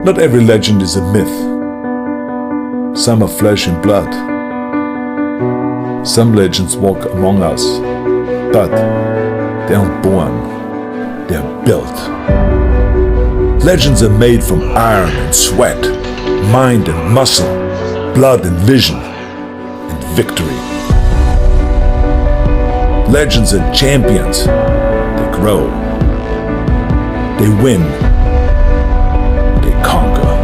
Not every legend is a myth. Some are flesh and blood. Some legends walk among us, but they aren't born, they are built. Legends are made from iron and sweat, mind and muscle, blood and vision, and victory. Legends are champions. They grow. They win. They conquer.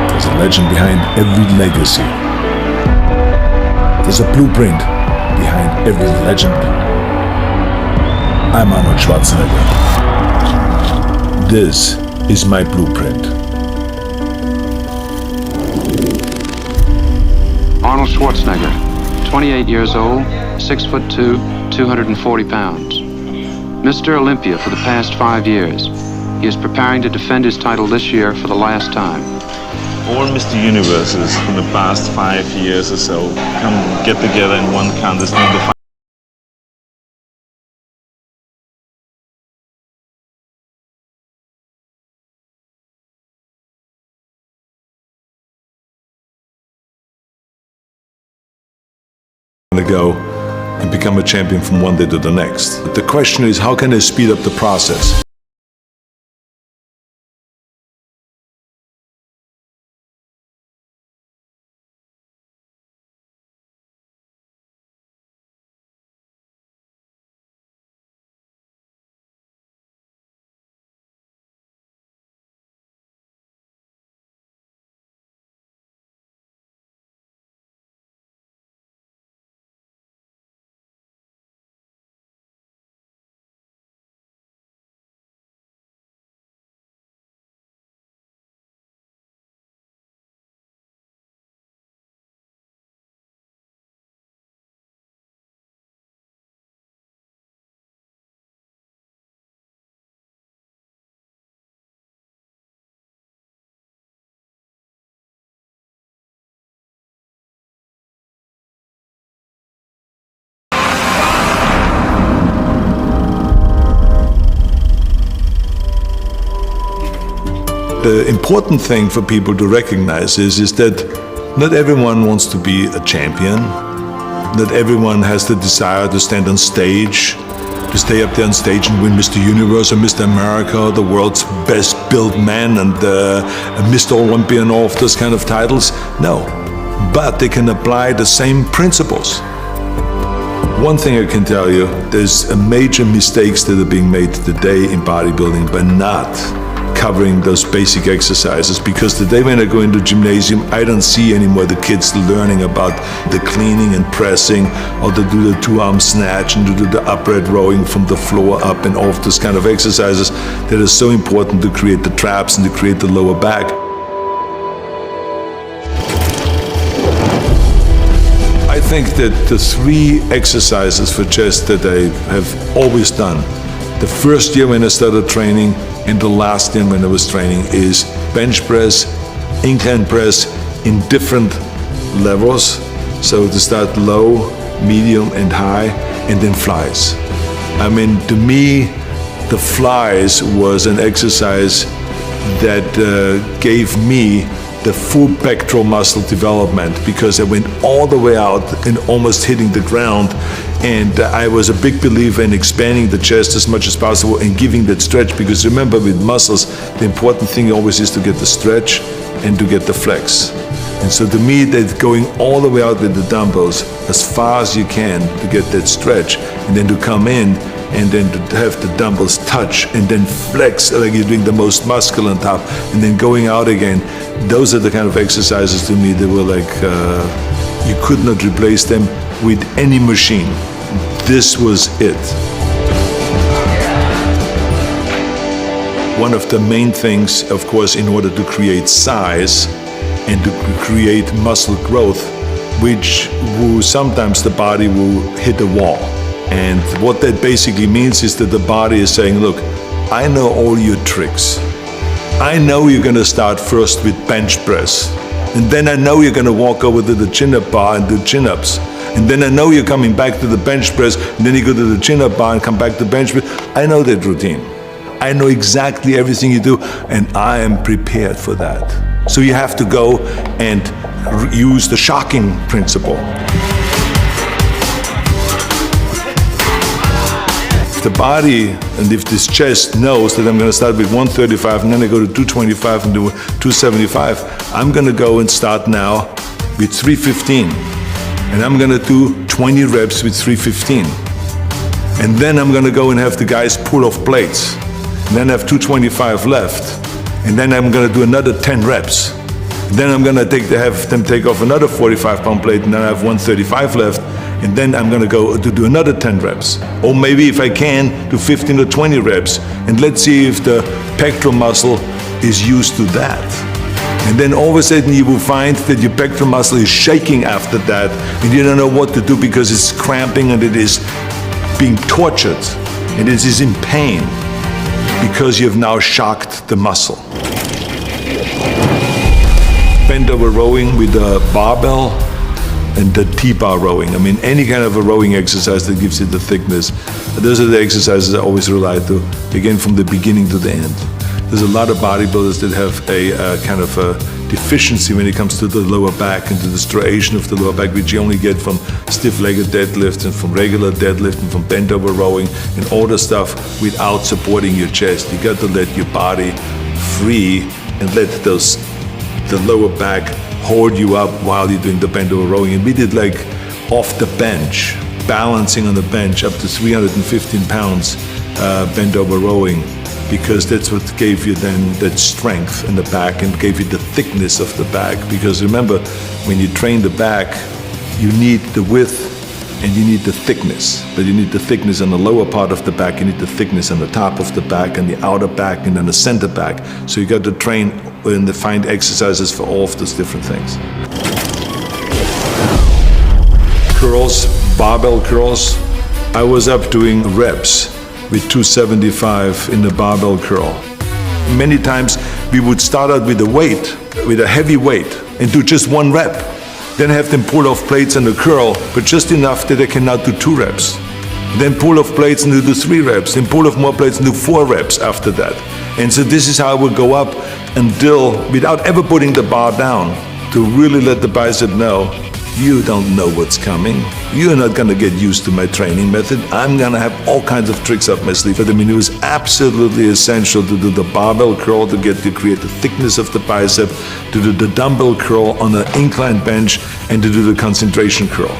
There's a legend behind every legacy. There's a blueprint behind every legend. I'm Arnold Schwarzenegger. This is my blueprint. Arnold Schwarzenegger, 28 years old, 6'2", 240 pounds. Mr. Olympia for the past 5 years. He is preparing to defend his title this year for the last time. All Mr. Universes in the past 5 years or so come get together in one contest named the to go and become a champion from one day to the next. But the question is, how can I speed up the process? The important thing for people to recognize is that not everyone wants to be a champion. Not everyone has the desire to stand on stage, to stay up there on stage and win Mr. Universe or Mr. America, the world's best built man and Mr. Olympia and all of those kind of titles. No, but they can apply the same principles. One thing I can tell you, there's major mistakes that are being made today in bodybuilding by not covering those basic exercises, because the day when I go into gymnasium, I don't see anymore the kids learning about the cleaning and pressing, or to do the 2-arm snatch and to do the upright rowing from the floor up and all of those kind of exercises that are so important to create the traps and to create the lower back. I think that the 3 exercises for chest that I have always done, the first year when I started training and the last year when I was training, is bench press, incline press in different levels. So to start low, medium and high, and then flies. I mean, to me, the flies was an exercise that gave me the full pectoral muscle development, because I went all the way out and almost hitting the ground. And I was a big believer in expanding the chest as much as possible and giving that stretch, because remember, with muscles, the important thing always is to get the stretch and to get the flex. And so to me, that going all the way out with the dumbbells as far as you can to get that stretch, and then to come in and then to have the dumbbells touch and then flex like you're doing the most muscle on top, and then going out again. Those are the kind of exercises to me that were like, you could not replace them with any machine. This was it. One of the main things, of course, in order to create size and to create muscle growth, which sometimes the body will hit a wall. And what that basically means is that the body is saying, look, I know all your tricks. I know you're going to start first with bench press. And then I know you're going to walk over to the chin-up bar and do chin-ups. And then I know you're coming back to the bench press, and then you go to the chin-up bar and come back to bench press. I know that routine. I know exactly everything you do, and I am prepared for that. So you have to go and use the shocking principle. If the body and if this chest knows that I'm going to start with 135 and then I go to 225 and do 275, I'm going to go and start now with 315. And I'm going to do 20 reps with 315. And then I'm going to go and have the guys pull off plates. And then I have 225 left. And then I'm going to do another 10 reps. And then I'm going to have them take off another 45-pound plate, and then I have 135 left. And then I'm going to go to do another 10 reps. Or maybe if I can, do 15 or 20 reps. And let's see if the pectoral muscle is used to that. And then all of a sudden you will find that your pectoral muscle is shaking after that, and you don't know what to do because it's cramping and it is being tortured, and it is in pain because you have now shocked the muscle. Bend over rowing with a barbell and the T-bar rowing. I mean, any kind of a rowing exercise that gives you the thickness. Those are the exercises I always rely to, again, from the beginning to the end. There's a lot of bodybuilders that have a kind of a deficiency when it comes to the lower back and to the striation of the lower back, which you only get from stiff-legged deadlifts and from regular deadlift and from bent over rowing and all the stuff without supporting your chest. You got to let your body free and let the lower back hold you up while you're doing the bent over rowing. And we did like off the bench, balancing on the bench up to 315 pounds bent over rowing, because that's what gave you then that strength in the back and gave you the thickness of the back. Because remember, when you train the back, you need the width and you need the thickness. But you need the thickness on the lower part of the back, you need the thickness on the top of the back and the outer back and then the center back. So you got to train and find exercises for all of those different things. Curls, barbell curls. I was up doing reps with 275 in the barbell curl. Many times we would start out with a heavy weight, and do just one rep. Then have them pull off plates on the curl, but just enough that they can now do 2 reps. Then pull off plates and do 3 reps. Then pull off more plates and do 4 reps after that. And so this is how I would go up until, without ever putting the bar down, to really let the bicep know, you don't know what's coming. You're not going to get used to my training method. I'm going to have all kinds of tricks up my sleeve. But I mean, it was absolutely essential to do the barbell curl to create the thickness of the bicep, to do the dumbbell curl on an inclined bench, and to do the concentration curl.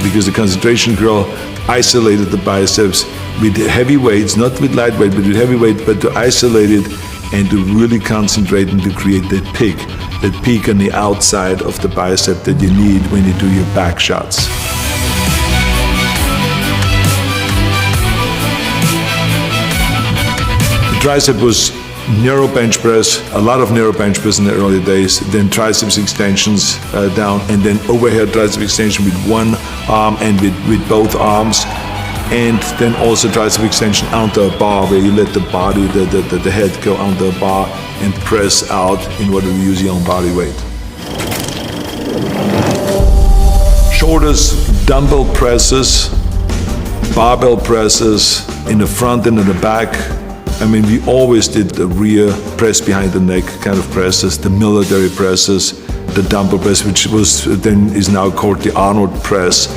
Because the concentration curl isolated the biceps with heavy weights, not with light weight, but with heavy weight, but to isolate it and to really concentrate and to create that peak on the outside of the bicep that you need when you do your back shots. The tricep was narrow bench press, a lot of narrow bench press in the early days, then triceps extensions down, and then overhead tricep extension with one arm and with both arms. And then also tricep extension onto a bar, where you let the body, the head go onto a bar and press out in order to use your own body weight. Shoulders, dumbbell presses, barbell presses in the front and in the back. I mean, we always did the rear press behind the neck kind of presses, the military presses, the dumbbell press, which is now called the Arnold press,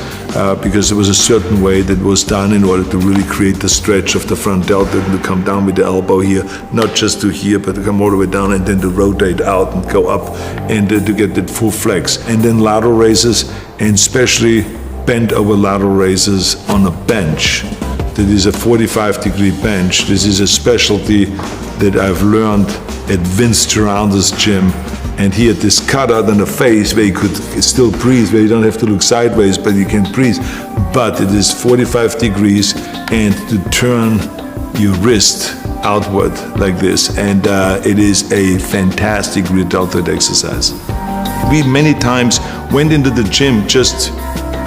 because there was a certain way that was done in order to really create the stretch of the front delta and to come down with the elbow here, not just to here, but to come all the way down and then to rotate out and go up and to get that full flex. And then lateral raises, and especially bent over lateral raises on a bench. That is a 45-degree bench. This is a specialty that I've learned at Vince Gironda's gym. And he had this cutout on the face where you could still breathe, where you don't have to look sideways, but you can breathe. But it is 45 degrees, and to turn your wrist outward like this. And it is a fantastic rear deltoid exercise. We many times went into the gym just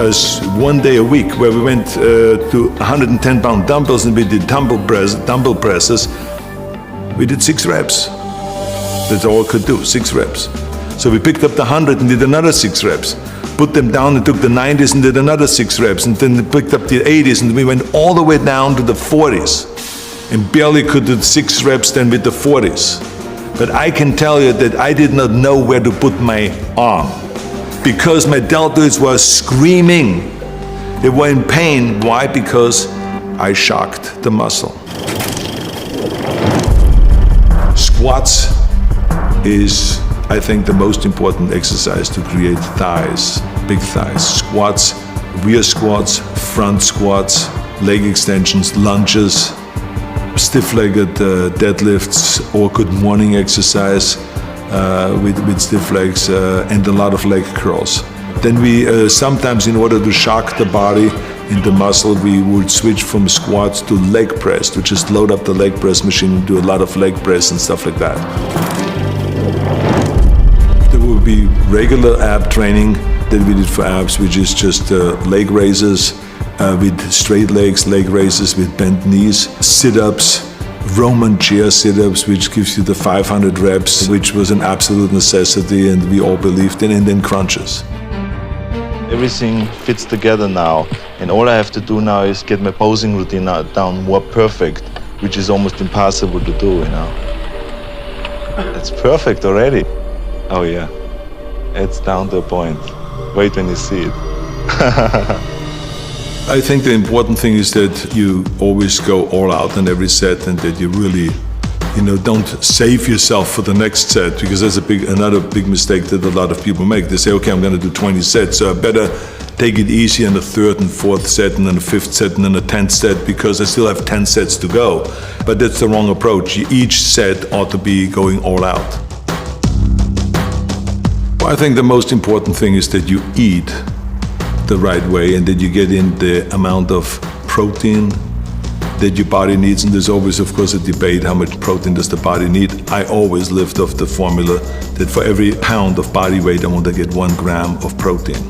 as one day a week, where we went to 110-pound dumbbells and we did dumbbell presses. We did 6 reps. That's all I could do, 6 reps. So we picked up the 100 and did another 6 reps. Put them down and took the 90s and did another 6 reps. And then we picked up the 80s and we went all the way down to the 40s. and barely could do 6 reps then with the 40s. But I can tell you that I did not know where to put my arm because my deltoids were screaming. They were in pain. Why? Because I shocked the muscle. Squats is, I think, the most important exercise to create thighs, big thighs. Squats, rear squats, front squats, leg extensions, lunges, stiff-legged deadlifts, or good morning exercise with stiff legs, and a lot of leg curls. Then we sometimes, in order to shock the body in the muscle, we would switch from squats to leg press, to just load up the leg press machine and do a lot of leg press and stuff like that. There would be regular ab training that we did for abs, which is just leg raises, with straight legs, leg raises with bent knees, sit-ups, Roman chair sit-ups, which gives you the 500 reps, which was an absolute necessity and we all believed in, and then crunches. Everything fits together now, and all I have to do now is get my posing routine down more perfect, which is almost impossible to do, you know. It's perfect already. Oh yeah, it's down to a point. Wait when you see it. I think the important thing is that you always go all out in every set, and that you really, don't save yourself for the next set, because that's another big mistake that a lot of people make. They say, okay, I'm going to do 20 sets, so I better take it easy in the 3rd and 4th set, and then the 5th set, and then the 10th set, because I still have 10 sets to go. But that's the wrong approach. Each set ought to be going all out. I think the most important thing is that you eat the right way and that you get in the amount of protein that your body needs. And there's always, of course, a debate, how much protein does the body need? I always lived off the formula that for every pound of body weight, I want to get 1 gram of protein.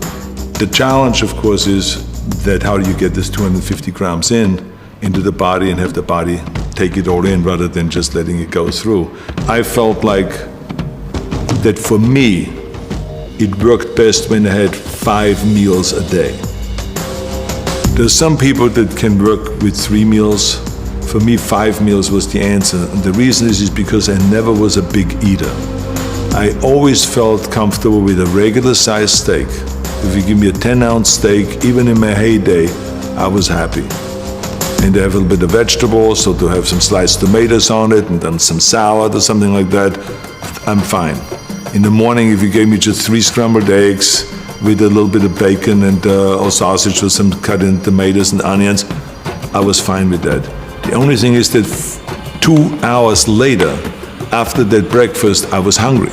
The challenge, of course, is that how do you get this 250 grams into the body and have the body take it all in rather than just letting it go through. I felt like that for me, it worked best when I had 5 meals a day. There's some people that can work with 3 meals. For me, 5 meals was the answer. And the reason is because I never was a big eater. I always felt comfortable with a regular sized steak. If you give me a 10-ounce steak, even in my heyday, I was happy. And to have a little bit of vegetables, so to have some sliced tomatoes on it, and then some salad or something like that, I'm fine. In the morning, if you gave me just 3 scrambled eggs with a little bit of bacon and or sausage with some cut in tomatoes and onions, I was fine with that. The only thing is that 2 hours later, after that breakfast, I was hungry.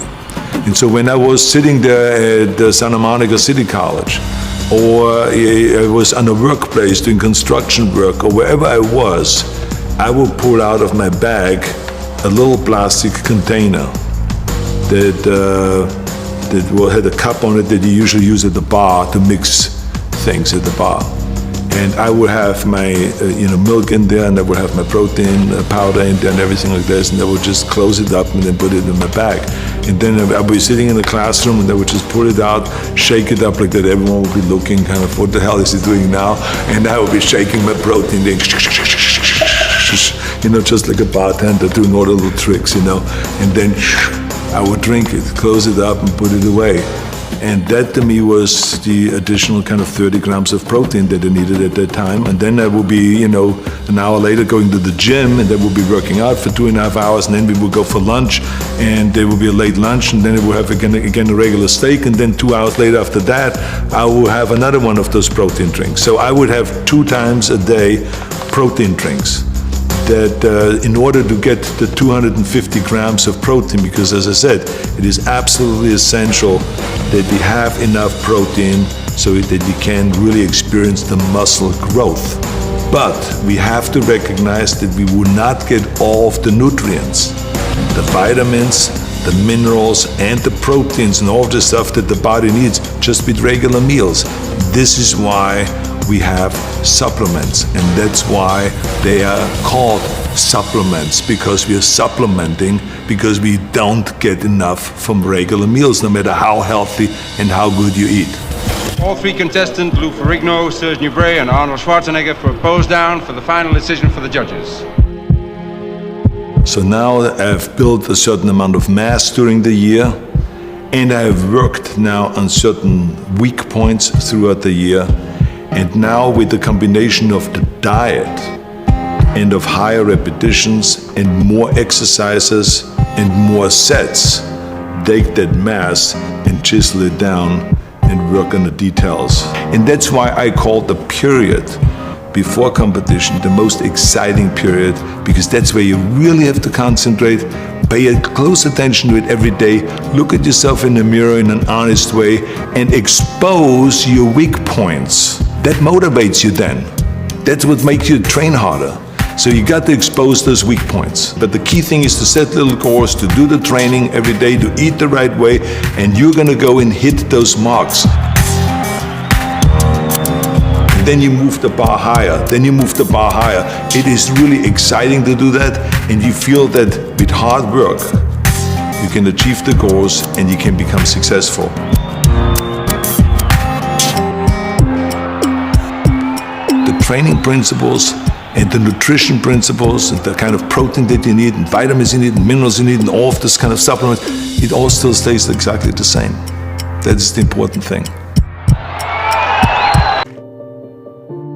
And so when I was sitting there at Santa Monica City College, or I was on a workplace doing construction work, or wherever I was, I would pull out of my bag a little plastic container that had a cup on it that you usually use at the bar to mix things at the bar. And I would have my milk in there, and I would have my protein powder in there and everything like this, and I would just close it up and then put it in my bag. And then I would be sitting in the classroom and I would just pull it out, shake it up like that. Everyone would be looking kind of, what the hell is he doing now? And I would be shaking my protein, then just like a bartender doing all the little tricks, and then I would drink it, close it up and put it away. And that to me was the additional kind of 30 grams of protein that I needed at that time. And then I would be, an hour later going to the gym, and then we'll be working out for 2.5 hours, and then we would go for lunch, and there would be a late lunch, and then I would have again a regular steak, and then 2 hours later after that, I would have another one of those protein drinks. So I would have 2 times a day protein drinks. That in order to get the 250 grams of protein, because as I said, it is absolutely essential that you have enough protein so that you can really experience the muscle growth. But we have to recognize that we will not get all of the nutrients, the vitamins, the minerals, and the proteins, and all of the stuff that the body needs just with regular meals. This is why we have supplements, and that's why they are called supplements, because we are supplementing because we don't get enough from regular meals, no matter how healthy and how good you eat. All 3 contestants, Lou Ferrigno, Serge Nubret, and Arnold Schwarzenegger, for a pose down for the final decision for the judges. So now I've built a certain amount of mass during the year, and I have worked now on certain weak points throughout the year. And now with the combination of the diet and of higher repetitions and more exercises and more sets, take that mass and chisel it down and work on the details. And that's why I call the period before competition the most exciting period, because that's where you really have to concentrate, pay close attention to it every day, look at yourself in the mirror in an honest way, and expose your weak points. That motivates you then. That's what makes you train harder. So you got to expose those weak points. But the key thing is to set little goals, to do the training every day, to eat the right way, and you're gonna go and hit those marks. And then you move the bar higher, then you move the bar higher. It is really exciting to do that, and you feel that with hard work, you can achieve the goals and you can become successful. The training principles and the nutrition principles and the kind of protein that you need and vitamins you need and minerals you need and all of this kind of supplements, it all still stays exactly the same. That is the important thing.